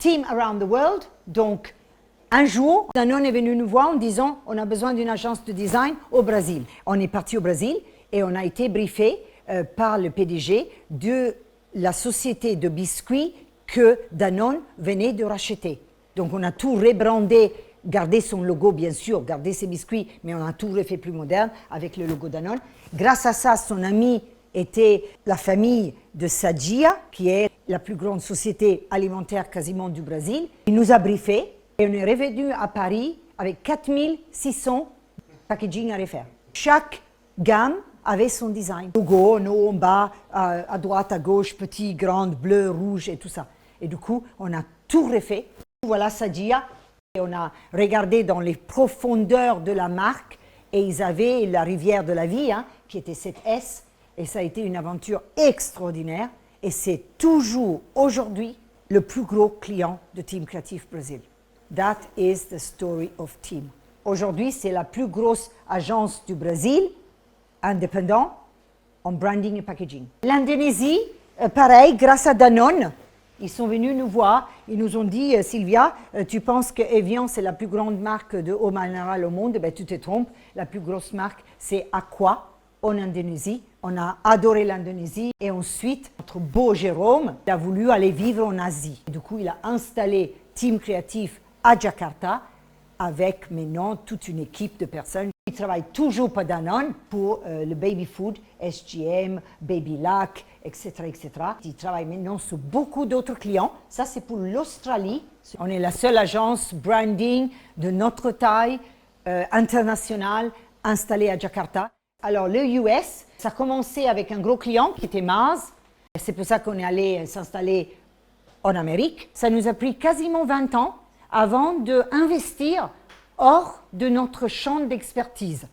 Team Around the World. Donc, un jour, Danone est venu nous voir en disant on a besoin d'une agence de design au Brésil. On est parti au Brésil et on a été briefé par le PDG de la société de biscuits que Danone venait de racheter. Donc, on a tout rebrandé, gardé son logo bien sûr, gardé ses biscuits, mais on a tout refait plus moderne avec le logo Danone. Grâce à ça, son ami était la famille de Sadia, qui est la plus grande société alimentaire quasiment du Brésil. Il nous a briefé et on est revenu à Paris avec 4600 packaging à refaire. Chaque gamme avait son design. Logo, en haut, en bas, à droite, à gauche, petit, grand, bleu, rouge et tout ça. Et du coup, on a tout refait. Voilà Sadia. Et on a regardé dans les profondeurs de la marque et ils avaient la rivière de la vie, qui était cette S. Et ça a été une aventure extraordinaire. Et c'est toujours aujourd'hui le plus gros client de Team Creative Brésil. That is the story of Team. Aujourd'hui, c'est la plus grosse agence du Brésil, indépendant, en branding et packaging. L'Indonésie, pareil, grâce à Danone, ils sont venus nous voir. Ils nous ont dit, Sylvia, tu penses que Evian, c'est la plus grande marque de eau minérale au monde? Ben, tu te trompes. La plus grosse marque, c'est Aqua, en Indonésie. On a adoré l'Indonésie. Et ensuite, notre beau Jérôme, il a voulu aller vivre en Asie. Du coup, il a installé Team Creative à Jakarta avec maintenant toute une équipe de personnes. Ils travaillent toujours pour Danone, pour le baby food, SGM, Baby Lac, etc., etc. Ils travaillent maintenant sur beaucoup d'autres clients. Ça, c'est pour l'Australie. On est la seule agence branding de notre taille internationale installée à Jakarta. Alors, le US, ça a commencé avec un gros client qui était Mars. C'est pour ça qu'on est allé s'installer en Amérique. Ça nous a pris quasiment 20 ans avant d'investir hors de notre champ d'expertise.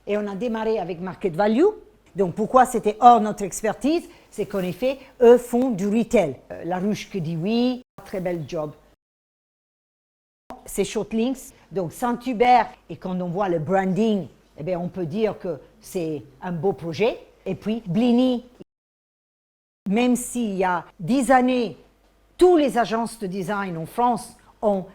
Et on a démarré avec Market Value. Donc, pourquoi c'était hors notre expertise? C'est qu'en effet, eux font du retail. La ruche que dit oui, très bel job. C'est Shortlinks, donc Saint-Hubert. Et quand on voit le branding, eh bien, on peut dire que c'est un beau projet. Et puis, Blini, même s'il y a 10 années, toutes les agences de design en France ont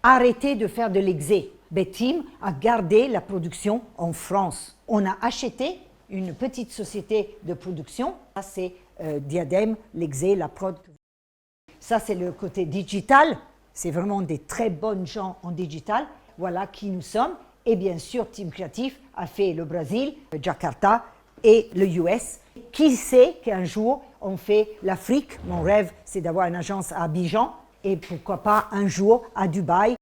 arrêté de faire de l'exé. Team a gardé la production en France. On a acheté une petite société de production. Ça, c'est Diadème, l'exé, la prod. Ça, c'est le côté digital. C'est vraiment des très bonnes gens en digital. Voilà qui nous sommes. Et bien sûr, Team Creative a fait le Brésil, Jakarta et le US. Qui sait qu'un jour, on fait l'Afrique? Mon rêve, c'est d'avoir une agence à Abidjan et pourquoi pas un jour à Dubaï.